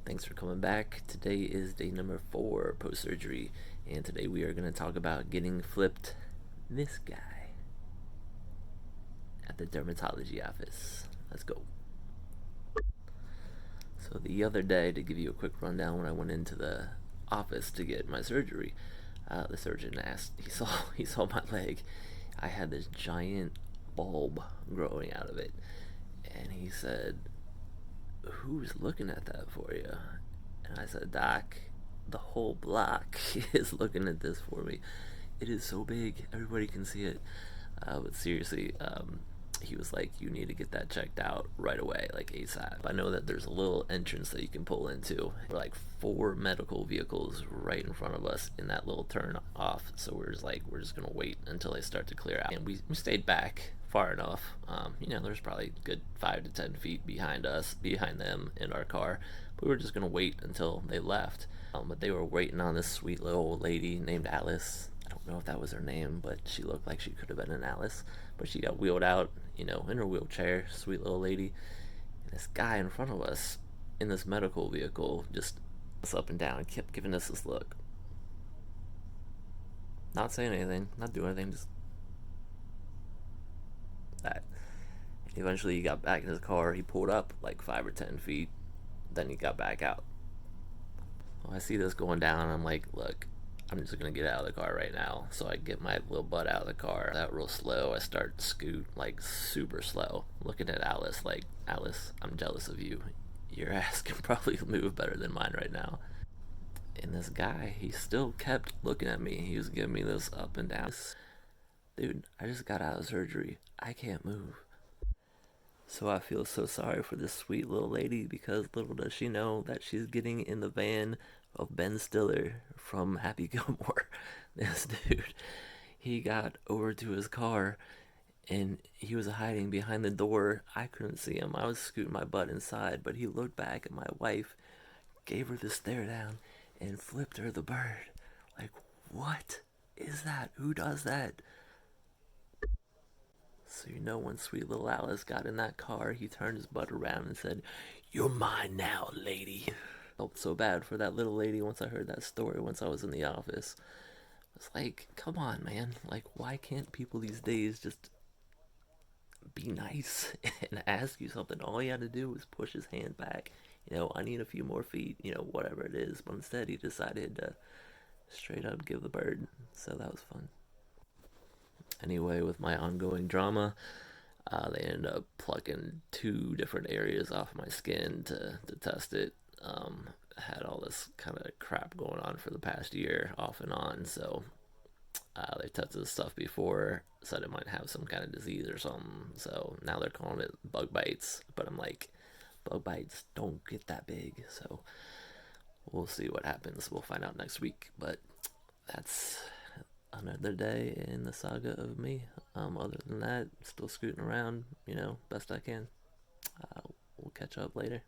Thanks for coming back. Today is day number 4 post surgery, and today we are going to talk about getting flipped this guy at the dermatology office. Let's go. So, the other day, to give you a quick rundown, when I went into the office to get my surgery, the surgeon asked, he saw my leg. I had this giant bulb growing out of it, and he said, "Who's looking at that for you?" And I said, "Doc, the whole block is looking at this for me. It is so big, everybody can see it." But seriously, he was like, "You need to get that checked out right away, like ASAP." I know that there's a little entrance that you can pull into. Like 4 medical vehicles right in front of us in that little turn off. So we're just gonna wait until they start to clear out. And we stayed back far enough. There's probably a good 5 to 10 feet behind us, behind them in our car. We were just gonna wait until they left. But they were waiting on this sweet little old lady named Alice. I don't know if that was her name, but she looked like she could have been an Alice. But she got wheeled out, in her wheelchair, sweet little lady. And this guy in front of us in this medical vehicle just up and down, kept giving us this look. Not saying anything, not doing anything, just that. And eventually he got back in his car. He pulled up like 5 or 10 feet. Then he got back out. Well, I see this going down. I'm like, look, I'm just gonna get out of the car right now. So I get my little butt out of the car. That real slow. I start to scoot like super slow. Looking at Alice like, "Alice, I'm jealous of you. Your ass can probably move better than mine right now." And this guy, he still kept looking at me. He was giving me this up and down. "Dude, I just got out of surgery. I can't move." So I feel so sorry for this sweet little lady, because little does she know that she's getting in the van of Ben Stiller from Happy Gilmore. This dude, he got over to his car and he was hiding behind the door. I couldn't see him. I was scooting my butt inside, but he looked back at my wife, gave her the stare down, and flipped her the bird. Like, what is that? Who does that? So when sweet little Alice got in that car, he turned his butt around and said, "You're mine now, lady." Felt so bad for that little lady once I heard that story, once I was in the office. It's like, come on, man. Like, why can't people these days just be nice and ask you something? All he had to do was push his hand back. "I need a few more feet, whatever it is." But instead, he decided to straight up give the bird. So that was fun. Anyway, with my ongoing drama, they ended up plucking 2 different areas off my skin to test it. Had all this kind of crap going on for the past year, off and on. So they tested this stuff before, said it might have some kind of disease or something. So now they're calling it bug bites. But I'm like, bug bites don't get that big. So we'll see what happens. We'll find out next week. But that's another day in the saga of me. Other than that, still scooting around, best I can. We'll catch up later.